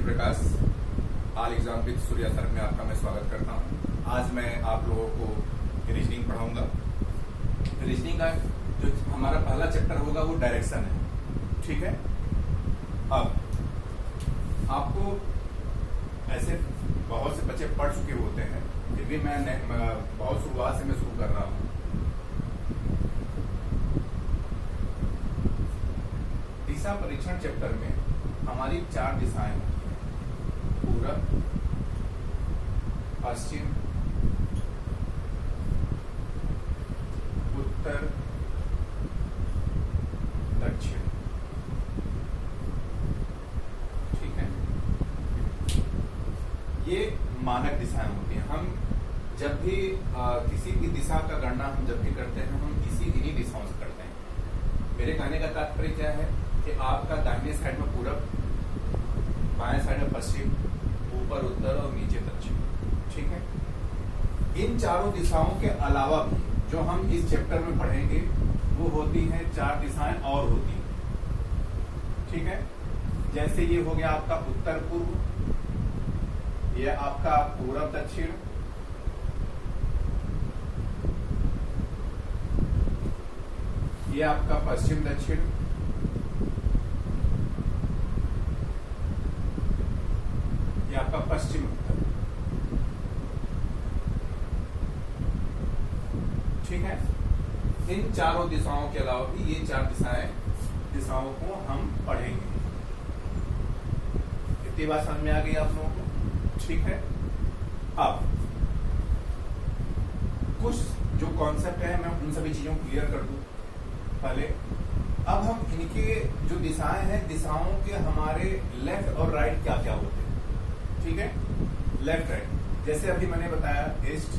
Prakash all exam with Surya sir में आपका मैं स्वागत करता हूं। आज मैं आप लोगों को रीजनिंग पढ़ाऊंगा। रीजनिंग का जो हमारा पहला चैप्टर होगा वो डायरेक्शन है, ठीक है। अब आपको ऐसे बहुत से बच्चे पढ़ चुके होते हैं, फिर भी मैं बहुत शुरुआत से मैं शुरू कर रहा हूँ। दिशा परीक्षण चैप्टर में हमारी 4 दिशाएं होती हैं: पूरब, पश्चिम, उत्तर, दक्षिण। ठीक है, ये मानक दिशाएं होती हैं। हम जब भी किसी भी दिशा का गणना हम जब भी करते हैं, हम इन्हीं दिशाओं से करते हैं। मेरे कहने का तात्पर्य क्या है कि आपका दाहिने साइड में पूरब, बाएं साइड में पश्चिम, ऊपर उत्तर और नीचे दक्षिण। ठीक है, इन चारों दिशाओं के अलावा भी जो हम इस चैप्टर में पढ़ेंगे वो होती हैं 4 दिशाएं और होती हैं। ठीक है, जैसे ये हो गया आपका उत्तर पूर्व, ये आपका पूरब दक्षिण, ये आपका पश्चिम दक्षिण, ये आपका पश्चिम उत्तर। ठीक है, इन चारों दिशाओं के अलावा भी ये 4 दिशाओं को हम पढ़ेंगे। इतनी बात समझ में आ गई आप लोगों को? ठीक है, अब कुछ जो कॉन्सेप्ट है मैं उन सभी चीजों को क्लियर कर दूं पहले। अब हम इनके जो दिशाएं हैं, दिशाओं के हमारे लेफ्ट और राइट क्या क्या होते हैं। ठीक है, लेफ्ट राइट, जैसे अभी मैंने बताया ईस्ट,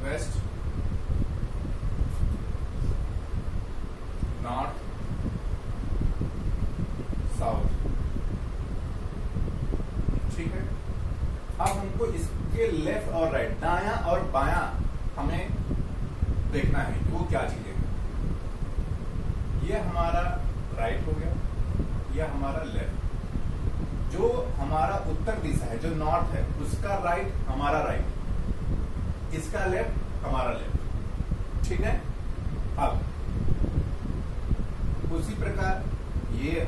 वेस्ट, नॉर्थ, साउथ। ठीक है, अब हमको इसके लेफ्ट और राइट, दायां और बायां हमें देखना है कि वो क्या चीजें हैं। ये हमारा राइट हो गया, यह हमारा लेफ्ट। जो हमारा उत्तर दिशा है, जो नॉर्थ है, उसका राइट हमारा राइट, इसका लेफ्ट हमारा लेफ्ट। ठीक है, अब उसी प्रकार ये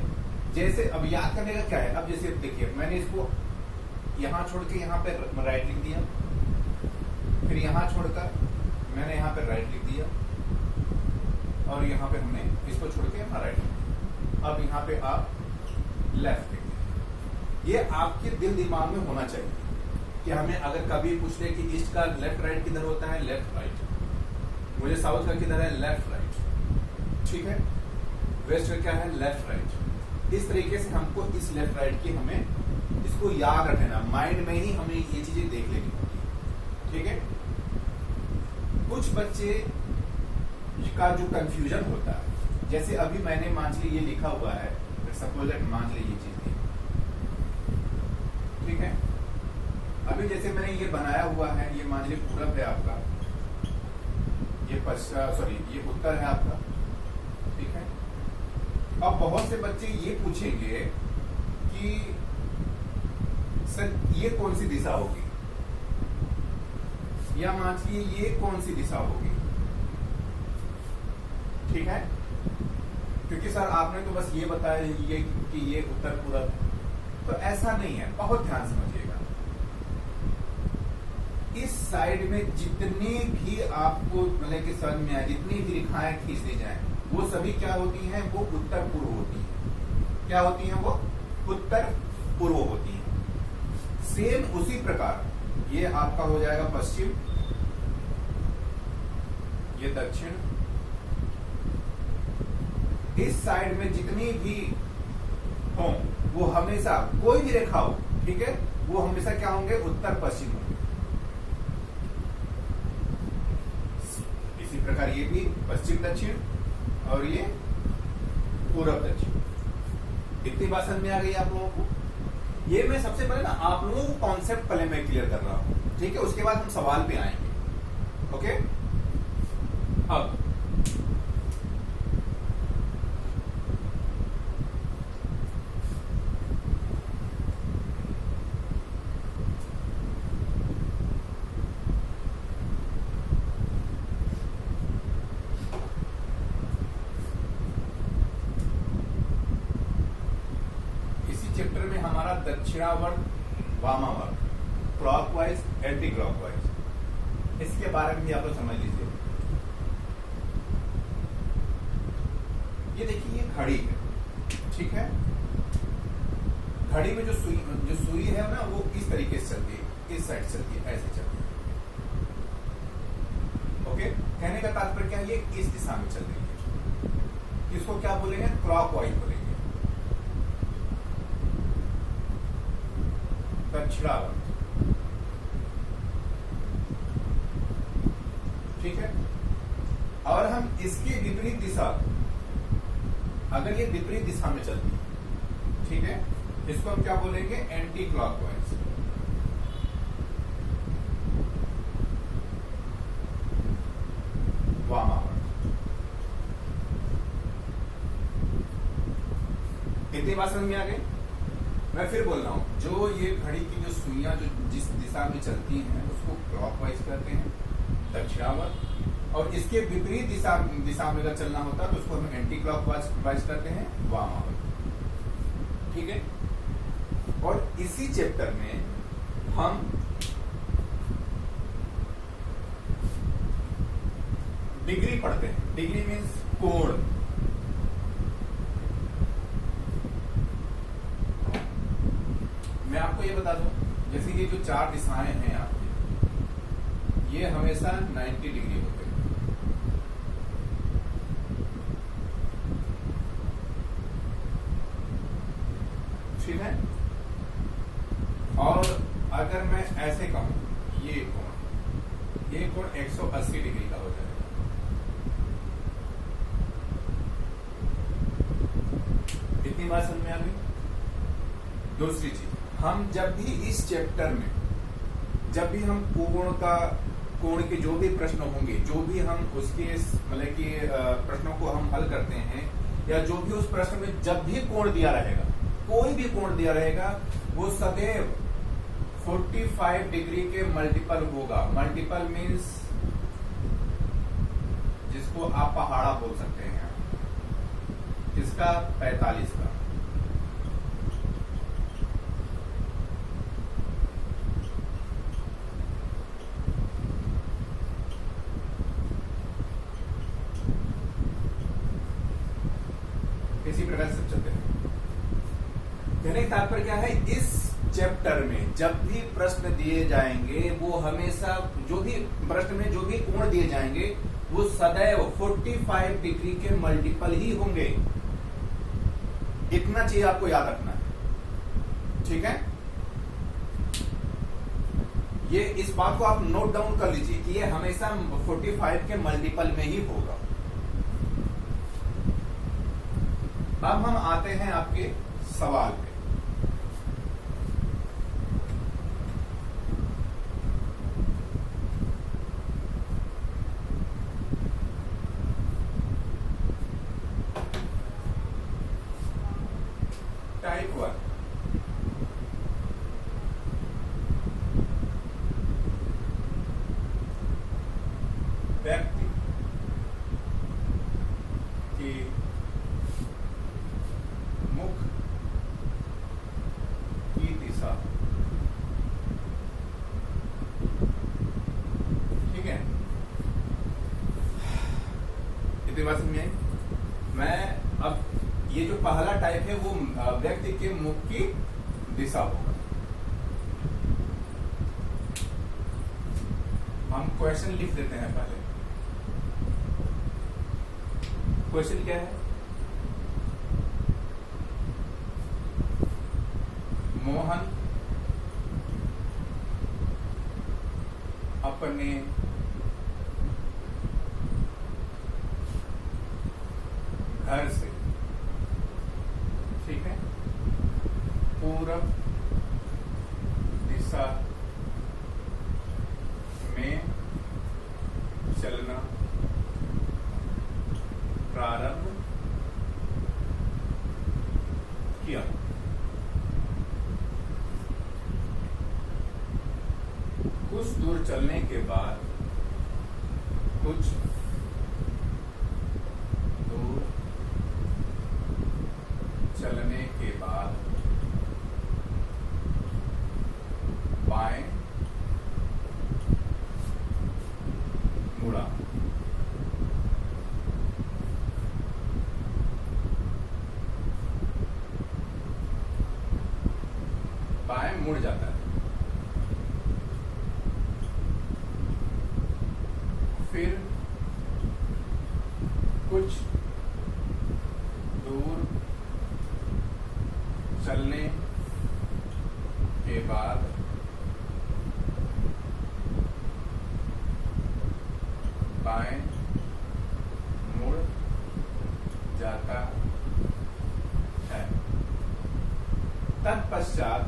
जैसे अब याद करने का क्या है। अब जैसे देखिए, मैंने इसको यहां छोड़ के यहां पे राइट लिख दिया, फिर यहां छोड़कर मैंने यहां पे राइट लिख दिया, और यहां पे हमने इसको छोड़ के यहां राइट लिख दिया। अब यहां पे आप लेफ्ट लिख दिया। ये आपके दिल दिमाग में होना चाहिए कि हमें अगर कभी पूछ ले कि ईस्ट का लेफ्ट राइट किधर होता है, लेफ्ट राइट। मुझे साउथ का किधर है, लेफ्ट राइट। ठीक है, वेस्ट का क्या है, लेफ्ट राइट। इस तरीके से हमको इस लेफ्ट राइट की हमें इसको याद रखना, माइंड में ही हमें ये चीजें देख लेनी होती है। ठीक है, कुछ बच्चे का जो कंफ्यूजन होता है, जैसे अभी मैंने मान ली ये लिखा हुआ है, सपोज मान ली ये चीज थी। ठीक है, अभी जैसे मैंने ये बनाया हुआ है, ये मान ली पूरब है आपका, ये उत्तर है आपका। ठीक है, अब बहुत से बच्चे ये पूछेंगे कि सर ये कौन सी दिशा होगी, या मान लीजिए ये कौन सी दिशा होगी। ठीक है, क्योंकि सर आपने तो बस ये बताया ये कि ये उत्तर पूरब, तो ऐसा नहीं है। बहुत ध्यान समझिएगा, इस साइड में जितनी भी आपको मतलब कि समझ में आए, जितनी भी रेखाएं खींच दी जाए, वो सभी क्या होती हैं, वो उत्तर पूर्व होती हैं। क्या होती हैं वो? उत्तर पूर्व होती हैं। सेम उसी प्रकार ये आपका हो जाएगा पश्चिम, ये दक्षिण। इस साइड में जितनी भी हो वो हमेशा, कोई भी रेखा हो, ठीक है, वो हमेशा क्या होंगे, उत्तर पश्चिम होंगे। इसी प्रकार ये भी पश्चिम दक्षिण, और ये पूरब दक्षिण। इतनी बात समझ में आ गई आप लोगों को? ये मैं सबसे पहले ना आप लोगों को कॉन्सेप्ट पहले मैं क्लियर कर रहा हूं, ठीक है, उसके बाद हम सवाल पे आएंगे। ओके, अब हमारा दक्षिणावर्त वामावर्त, क्लॉकवाइज एंटी क्लॉकवाइज, इसके बारे में भी आप लोग समझ लीजिए। ये देखिए ये घड़ी है, ठीक है। घड़ी में जो सुई है ना वो इस तरीके से चलती है, इस साइड चलती है, ऐसे चलती है। ओके, कहने का तात्पर्य क्या है, ये इस दिशा में चल रही है। इसको क्या बोलेंगे, क्लॉकवाइज बोलेंगे, दक्षिणावर्त, ठीक है। और हम इसके विपरीत दिशा, अगर ये विपरीत दिशा में चलती है, ठीक है, इसको हम क्या बोलेंगे, एंटी क्लॉकवाइज। वामावर्त। इतनी बात समझ में आ गई। मैं फिर बोल रहा हूं, जो ये घड़ी की जो सुइयां जो जिस दिशा में चलती हैं उसको क्लॉकवाइज कहते हैं, दक्षिणावर्त। और इसके विपरीत दिशा में अगर चलना होता है तो उसको हम एंटी क्लॉकवाइज करते हैं, वामावर्त, ठीक है। और इसी चैप्टर में हम डिग्री पढ़ते हैं। डिग्री मीन्स कोण। मैं आपको ये बता दूं, जैसे ये जो चार दिशाएं हैं आपकी, ये हमेशा 90 डिग्री होते हैं, ठीक है। और अगर मैं ऐसे कहूं, ये कोण 180 डिग्री का हो जाएगा। इतनी बात समझ में आ गई। दूसरी चीज, हम जब भी इस चैप्टर में, जब भी हम कोण के जो भी प्रश्न होंगे, जो भी हम उसके मतलब कि प्रश्नों को हम हल करते हैं, या जो भी उस प्रश्न में जब भी कोण दिया रहेगा, कोई भी कोण दिया रहेगा, वो सदैव 45 डिग्री के मल्टीपल होगा। मल्टीपल मीन्स जिसको आप पहाड़ा बोल सकते हैं, इसका 45 का। इसी प्रकार से चलते हैं। कहने का तात्पर्य क्या है, इस चैप्टर में जब भी प्रश्न दिए जाएंगे, वो हमेशा जो भी प्रश्न में जो भी कोण दिए जाएंगे, वो सदैव 45 डिग्री के मल्टीपल ही होंगे। इतना चीज आपको याद रखना है, ठीक है। ये इस बात को आप नोट डाउन कर लीजिए कि ये हमेशा 45 के मल्टीपल में ही होगा। अब हम आते हैं आपके सवाल पे। टाइप 1, व्यक्ति की मुख की दिशा, ठीक है। इतनी बात समझ में आई। मैं अब ये जो पहला टाइप है वो व्यक्ति के मुख की दिशा होगा। हम क्वेश्चन लिख देते हैं पहले। क्वेश्चन क्या है, मोहन अपने घर से, ठीक है, पूरब दिशा में चलना प्रारंभ किया। कुछ दूर चलने के बाद, कुछ दूर चलने के बाद मुड़ा, बाएं मुड़ जाता है। फिर कुछ दूर चलने के बाद बाएं मुड़ जाता है। तत्पश्चात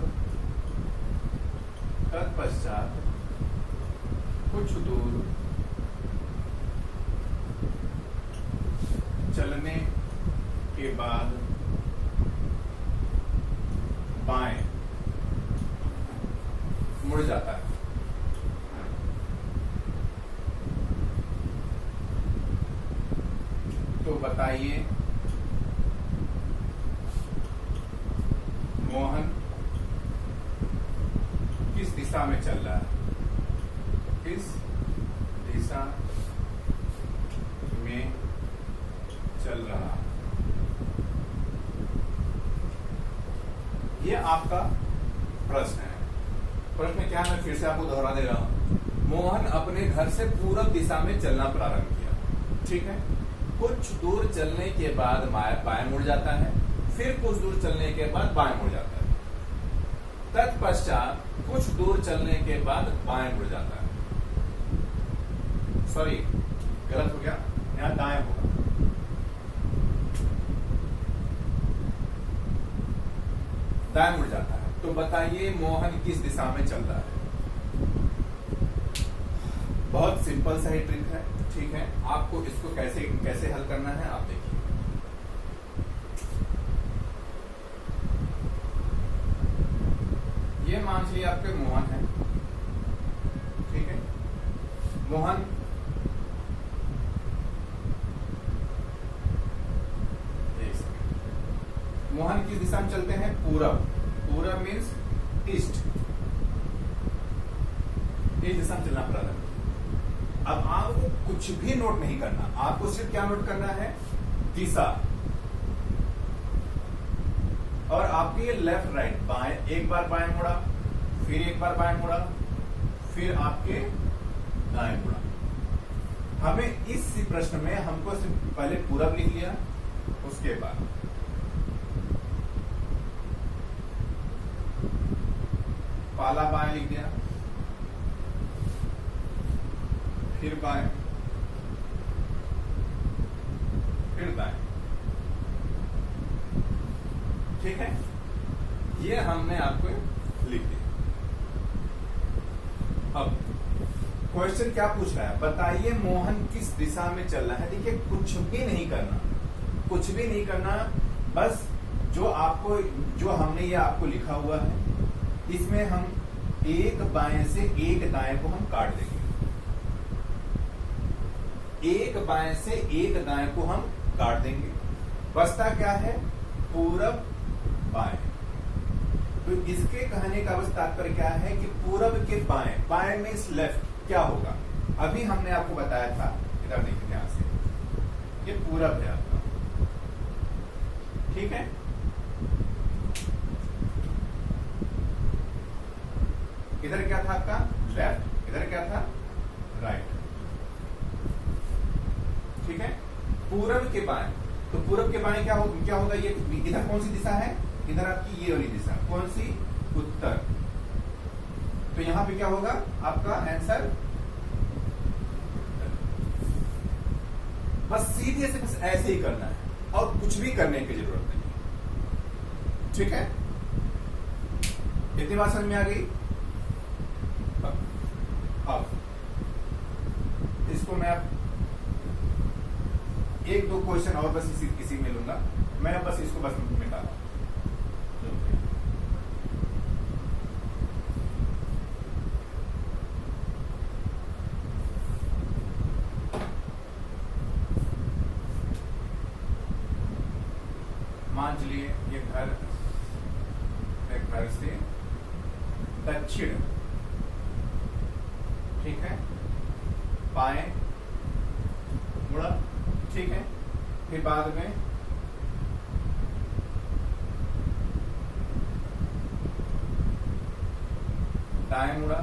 कुछ दूर चलने के बाद बाएं मुड़ जाता है। तो बताइए मोहन किस दिशा में चल रहा है? किस दिशा में चल रहा है? ये आपका प्रश्न है। प्रश्न क्या है, मैं फिर से आपको दोहरा दे रहा हूं। मोहन अपने घर से पूरब दिशा में चलना प्रारंभ किया, ठीक है। कुछ दूर चलने के बाद बाएं मुड़ जाता है, फिर कुछ दूर चलने के बाद बाएं मुड़ जाता है। तत्पश्चात कुछ दूर चलने के बाद बाएं मुड़ जाता है। सॉरी, गलत हो गया, यहां दाएं होगा। दाएं मुड़ जाता है। तो बताइए मोहन किस दिशा में चल रहा है? बहुत सिंपल सा ही ट्रिक है, ठीक है। आपको इसको कैसे कैसे हल करना है आप देखिए। ये मान लीजिए आपके मोहन है, ठीक है। मोहन मोहन किस दिशा में चलते हैं? पूरब। पूरब मीन्स ईस्ट, इस दिशा में चलना प्रारंभ। अब आपको कुछ भी नोट नहीं करना, आपको सिर्फ क्या नोट करना है? दिशा। और आपके ये लेफ्ट राइट बाएं, एक बार बाएं मुड़ा, फिर एक बार बाएं मुड़ा, फिर आपके दाएं मुड़ा। हमें इस प्रश्न में हमको सिर्फ पहले पूरब लिख लिया, उसके बाद पाला बाएं लिख दिया, फिर बाएं, फिर दाएं, ठीक है। ये हमने आपको लिख दिया। अब क्वेश्चन क्या पूछ रहा है? बताइए मोहन किस दिशा में चल रहा है। देखिए कुछ भी नहीं करना, कुछ भी नहीं करना, बस जो हमने ये आपको लिखा हुआ है, इसमें हम एक बाएं से एक दाएं को हम काट देंगे। एक बाएं से एक दाएं को हम काट देंगे। बचता क्या है? पूरब बाएं। तो इसके कहने का बस तात्पर्य क्या है कि पूरब के बाएं, बाएं मीन्स लेफ्ट, क्या होगा? अभी हमने आपको बताया था, इधर देखिए ध्यान से, ये पूरब है आपका, ठीक है। इधर क्या था आपका? लेफ्ट। इधर क्या था? राइट, ठीक है। पूरब के बाएं, तो पूरब के बाएं क्या होगा? ये इधर कौन सी दिशा है? इधर आपकी ये वाली दिशा, कौन सी? उत्तर। तो यहां पे क्या होगा आपका आंसर? बस सीधे से बस ऐसे ही करना है और कुछ भी करने की जरूरत नहीं, ठीक है। इतनी बात समझ में आ गई? अब इसको मैं एक दो क्वेश्चन और बस इसी में लूंगा मैं, बस इसको बस मिटा रहा हूं। मान चलिए ये घर से दक्षिण, ठीक है, बाएं मुड़ा, ठीक है। फिर बाद में दाएं मुड़ा,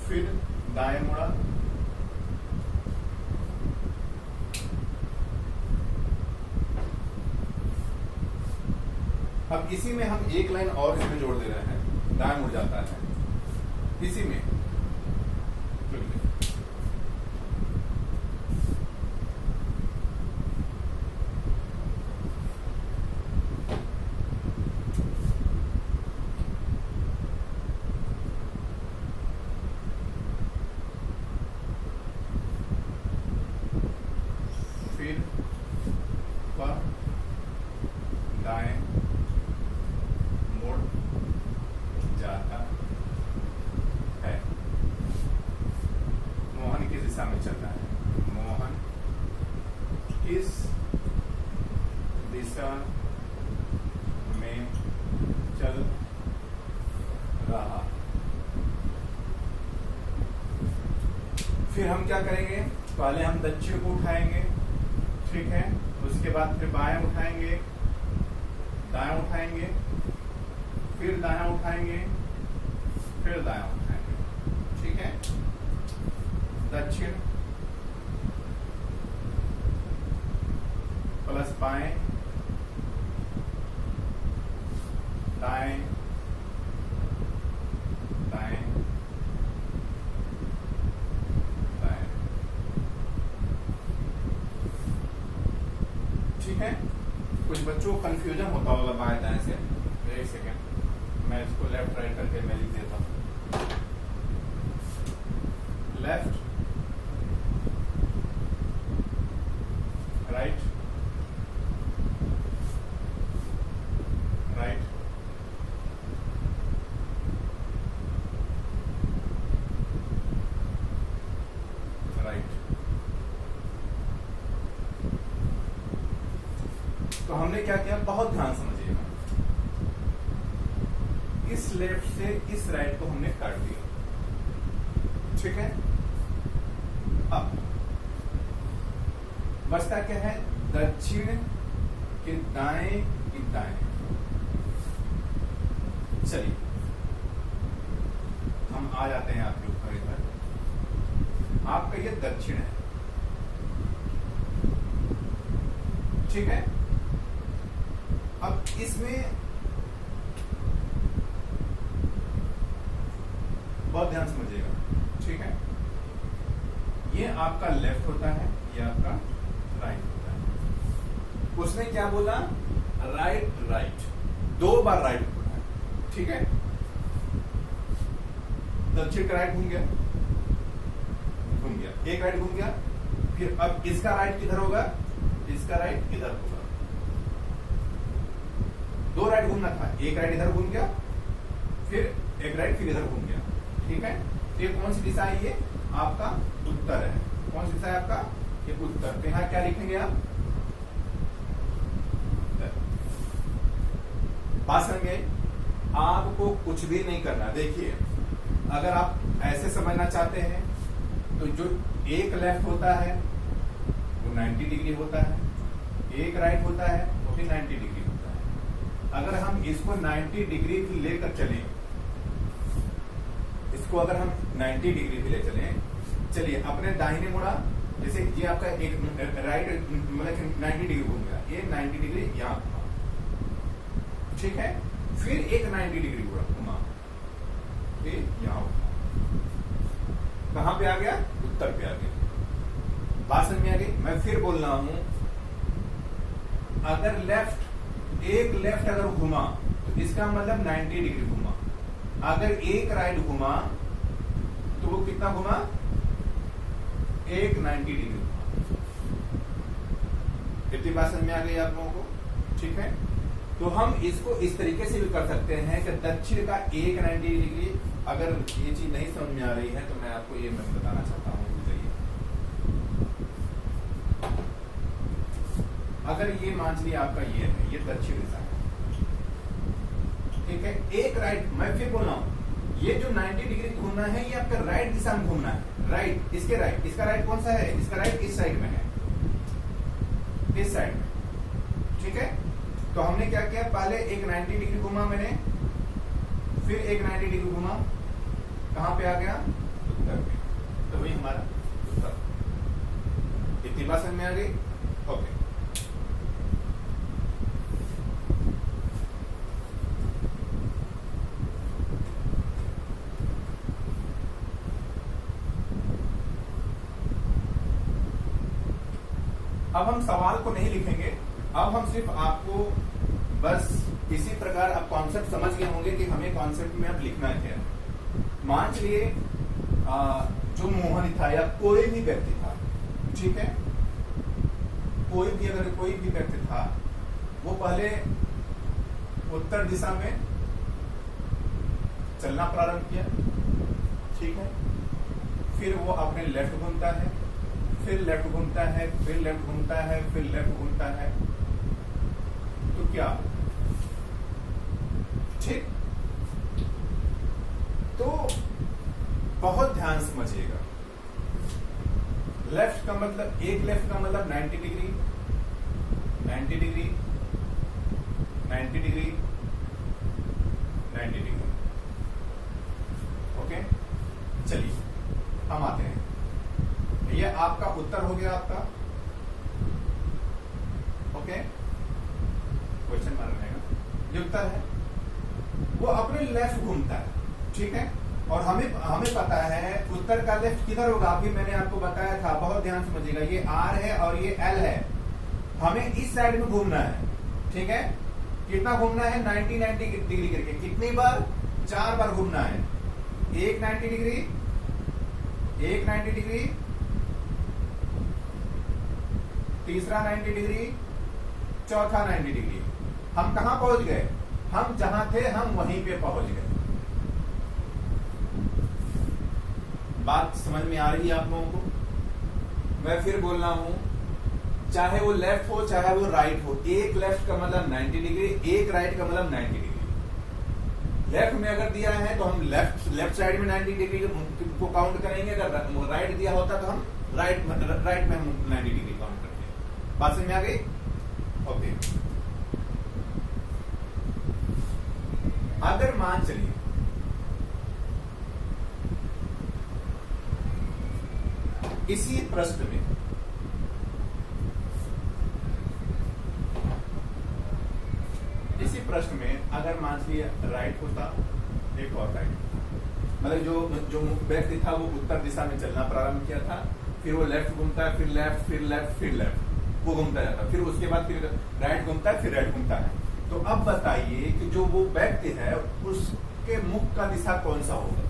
फिर दाएं मुड़ा, अब इसी में हम एक लाइन और इसमें जोड़ दे रहे हैं, दाएं मुड़ जाता है इसी में। फिर पर दाएं मुड़ जाता है। मोहन किस दिशा में चल रहा है? मोहन किस दिशा में चल रहा। फिर हम क्या करेंगे? पहले हम दक्षिण को उठाएंगे, ठीक है। उसके बाद फिर बाएं उठाएंगे, दाएं उठाएंगे, फिर दायां उठाएंगे, फिर दायां उठाएंगे, ठीक है। दक्षिण प्लस बाएं, दाएं, दाएं, दाएं, ठीक है। कुछ बच्चों को कंफ्यूजन होता होगा बाएं दाएं से। एक सेकेंड, मैं इसको लेफ्ट राइट करके मैं लिख देता हूं। Left right, right, right. तो हमने क्या किया, बहुत ध्यान समझिएगा। इस लेफ्ट से इस राइट को हमने काट दिया, ठीक है। अब बचता क्या है? दक्षिण के दाएं की दाएं। चलिए हम आ जाते हैं आपके ऊपर इधर। आपका ये दक्षिण है, ठीक है। अब इसमें बहुत ध्यान समझिएगा, ठीक है। ये आपका लेफ्ट होता है, ये आपका राइट होता है। उसने क्या बोला? राइट राइट, 2 बार राइट बोला है, ठीक है। दक्षिण का राइट घूम गया, घूम गया, एक राइट घूम गया। फिर अब इसका राइट किधर होगा? इसका राइट इधर होगा। 2 राइट घूमना था, एक राइट इधर घूम गया, फिर एक राइट फिर इधर घूम गया, ठीक है। ये कौन सी दिशा है? ये आपका उत्तर है। कौन सी दिशा है आपका? ये उत्तर। तो यहां क्या लिखेंगे आप? बात समझ गए? आपको कुछ भी नहीं करना। देखिए, अगर आप ऐसे समझना चाहते हैं तो जो एक लेफ्ट होता है वो 90 डिग्री होता है, एक राइट होता है वो भी 90 डिग्री होता है। अगर हम इसको 90 डिग्री भी लेकर चलें, इसको अगर हम 90 डिग्री भी ले चलें, चलिए अपने दाहिने मुड़ा, जैसे ये आपका एक राइट मतलब 90 डिग्री घूम गया, ये 90 डिग्री यहां घुमा, ठीक है। फिर एक 90 डिग्री घुमा, ये यहां घुमा। कहां पे आ गया? उत्तर पे आ गया। बात समझ में आ गई? मैं फिर बोल रहा हूं, अगर एक लेफ्ट अगर घुमा तो इसका मतलब 90 डिग्री घुमा। अगर एक राइट घुमा तो वो कितना घुमा? एक 90 डिग्री घुमा। इतनी बात समझ में आ गई आप लोगों को, ठीक है। तो हम इसको इस तरीके से भी कर सकते हैं कि दक्षिण का एक 90 डिग्री। अगर ये चीज नहीं समझ में आ रही है तो मैं आपको ये मैं बताना चाहता हूं। अगर ये मान लिया आपका ये है, ये दक्षिण दिशा है, ठीक है। एक राइट, मैं फिर बोल रहा हूं, ये जो 90 डिग्री घूमना है ये आपका राइट दिशा में घूमना है, राइट, इसके राइट, इसका राइट कौन सा है, इसका राइट इस साइड में है, इस साइड में, ठीक है। तो हमने क्या किया, पहले एक 90 डिग्री घुमा मैंने, फिर एक 90 डिग्री घुमा, कहां पे आ गया, उत्तर में, तो वही हमारा उत्तर। इतनी बात समझ में आ गई, ओके। अब हम सवाल को नहीं लिखेंगे, अब हम सिर्फ आपको बस इसी प्रकार अब कॉन्सेप्ट समझ गए होंगे कि हमें कॉन्सेप्ट में अब लिखना क्या है। मान चलिए जो मोहन था या कोई भी व्यक्ति था, ठीक है, कोई भी अगर कोई भी व्यक्ति था, वो पहले उत्तर दिशा में चलना प्रारंभ किया, ठीक है, फिर वो अपने लेफ्ट घूमता है, फिर लेफ्ट घूमता है, फिर लेफ्ट घूमता है, फिर लेफ्ट घूमता है, तो क्या, ठीक। तो बहुत ध्यान समझिएगा, लेफ्ट का मतलब, एक लेफ्ट का मतलब 90 degree, 90 degree, 90 degree, 90 degree, okay. चलिए हम आते हैं, ये आपका उत्तर हो गया आपका, ओके, क्वेश्चन मार्क रहेगा, ये उत्तर है। वो अपने लेफ्ट घूमता है, ठीक है, और हमें पता है उत्तर का लेफ्ट किधर होगा, अभी मैंने आपको बताया था, बहुत ध्यान समझिएगा, ये R है और ये L है, हमें इस साइड में घूमना है, ठीक है। कितना घूमना है, 90 डिग्री करके, कितनी बार, 4 बार घूमना है, एक 90 डिग्री, एक 90 डिग्री, तीसरा 90 डिग्री, चौथा 90 डिग्री। हम कहां पहुंच गए, हम जहां थे हम वहीं पे पहुंच गए। बात समझ में आ रही है आप लोगों को? मैं फिर बोल रहा हूं, चाहे वो लेफ्ट हो चाहे वो राइट हो, एक लेफ्ट का मतलब 90 डिग्री, एक राइट का मतलब 90 डिग्री। लेफ्ट में अगर दिया है तो हम लेफ्ट साइड में 90 डिग्री को काउंट करेंगे, अगर राइट दिया होता तो हम राइट में हम 90 डिग्री काउंट करते हैं। बात समझ में आ गई, ओके। अगर मान चलिए इसी प्रश्न में अगर मान लीजिए राइट होता, एक और राइट, मतलब जो व्यक्ति था वो उत्तर दिशा में चलना प्रारंभ किया था, फिर वो लेफ्ट घूमता है, फिर लेफ्ट, फिर लेफ्ट, फिर लेफ्ट, वो घूमता जाता, फिर उसके बाद फिर राइट घूमता है, फिर राइट घूमता है। तो अब बताइए कि जो वो व्यक्ति है उसके मुख का दिशा कौन सा होगा,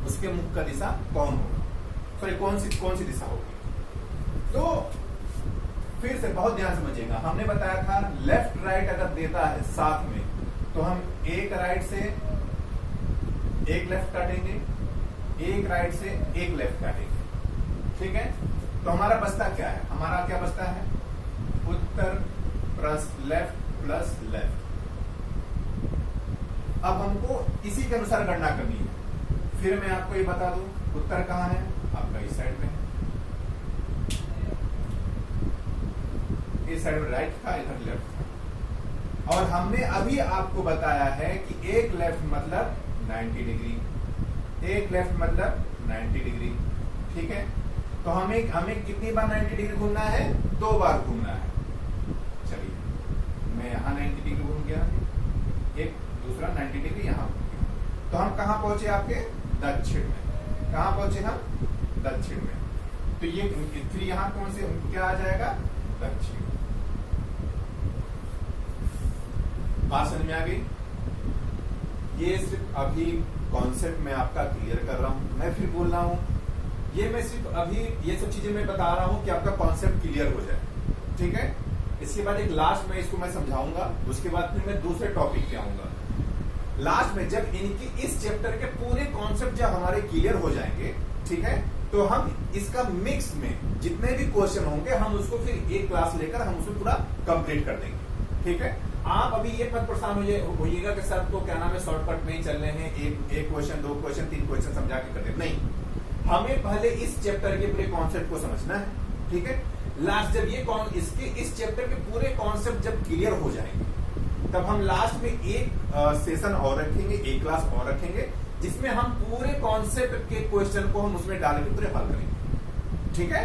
उसके मुख का दिशा कौन होगा, सॉरी कौन सी दिशा होगी। तो फिर से बहुत ध्यान समझिएगा, हमने बताया था लेफ्ट राइट अगर देता है साथ में तो हम एक राइट से एक लेफ्ट काटेंगे, एक राइट से एक लेफ्ट काटेंगे, ठीक है। तो हमारा बचता क्या है, हमारा क्या बचता है, उत्तर प्लस लेफ्ट प्लस लेफ्ट। अब हमको इसी के अनुसार गणना करनी है। फिर मैं आपको ये बता दूं, उत्तर कहां है, आपका इस साइड में, इस साइड में राइट था, इधर लेफ्ट था। और हमने अभी आपको बताया है कि एक लेफ्ट मतलब 90 डिग्री, एक लेफ्ट मतलब 90 डिग्री, ठीक है। तो हमें कितनी बार 90 डिग्री घूमना है, 2 बार घूमना है। चलिए मैं यहां 90 डिग्री घूम गया, एक दूसरा 90 डिग्री यहां घूम गया। तो हम कहां पहुंचे, आपके दक्षिण में। कहां पहुंचे हम, दक्षिण में। तो ये फिर यहां कौन से क्या आ जाएगा, दक्षिण। बात समझ में आ गई। ये सिर्फ अभी कॉन्सेप्ट में आपका क्लियर कर रहा हूं, मैं फिर बोल रहा हूं, ये मैं सिर्फ अभी ये सब चीजें मैं बता रहा हूं कि आपका कॉन्सेप्ट क्लियर हो जाए, ठीक है। इसके बाद एक लास्ट में इसको मैं समझाऊंगा, उसके बाद फिर मैं दूसरे टॉपिक पे आऊंगा। लास्ट में जब इनकी इस चैप्टर के पूरे कॉन्सेप्ट जब हमारे क्लियर हो जाएंगे, ठीक है, तो हम इसका मिक्स में जितने भी क्वेश्चन होंगे हम उसको फिर एक क्लास लेकर हम उसको पूरा कंप्लीट कर देंगे, ठीक है। आप अभी ये मत परेशान होइएगा कि सर तो क्या नाम है शॉर्टकट में ही चल रहे हैं, एक क्वेश्चन, 2 क्वेश्चन, 3 क्वेश्चन समझा के कर दे, नहीं, हमें पहले इस चैप्टर के पूरे कॉन्सेप्ट को समझना है, ठीक है। लास्ट जब इस चैप्टर के पूरे कॉन्सेप्ट जब क्लियर हो जाएंगे, तब हम लास्ट में एक सेशन और रखेंगे, एक क्लास और रखेंगे, जिसमें हम पूरे कॉन्सेप्ट के क्वेश्चन को हम उसमें डाल के पूरे हल करेंगे, ठीक है।